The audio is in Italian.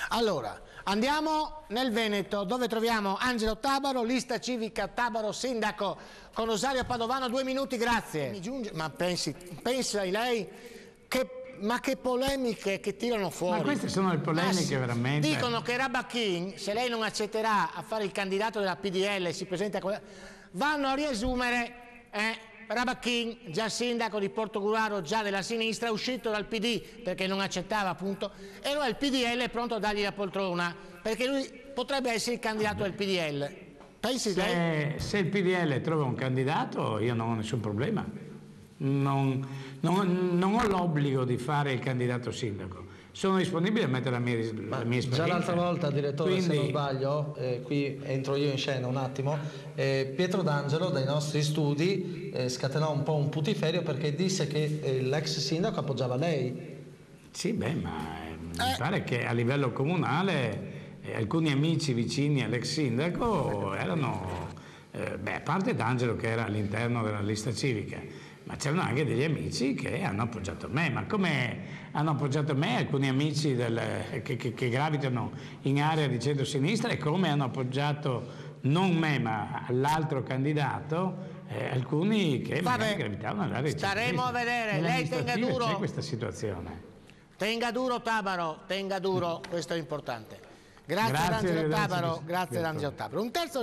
Allora, andiamo nel Veneto, dove troviamo Angelo Tabaro, lista civica Tabaro sindaco, con Rosario Padovano. 2 minuti, grazie. Mi giunge, ma pensi lei, ma che polemiche che tirano fuori. Ma queste sono le polemiche veramente. Dicono che Rabachin, se lei non accetterà a fare il candidato della PDL, si presenta con... vanno a riesumere... Rabachin, già sindaco di Portogruaro, già della sinistra, è uscito dal PD perché non accettava appunto, e allora il PDL è pronto a dargli la poltrona perché lui potrebbe essere il candidato del PDL. Pensi se il PDL trova un candidato, io non ho nessun problema, non ho l'obbligo di fare il candidato sindaco, sono disponibile a mettere la mia esperienza. Già l'altra volta, direttore, quindi, se non sbaglio, qui entro io in scena un attimo, Pietro D'Angelo dai nostri studi scatenò un po' un putiferio perché disse che l'ex sindaco appoggiava lei. Sì, beh, ma mi pare che a livello comunale alcuni amici vicini all'ex sindaco erano, a parte D'Angelo che era all'interno della lista civica, ma c'erano anche degli amici che hanno appoggiato me. Ma come hanno appoggiato me alcuni amici che gravitano in area di centro-sinistra, e come hanno appoggiato non me ma l'altro candidato alcuni che magari gravitavano nell'area di centro-sinistra. Staremo a vedere. Lei tenga duro. C'è questa situazione. Tenga duro Tabaro, tenga duro, questo è importante. Grazie ad Angelo Tabaro, grazie ad Angelo Tabaro. Un terzo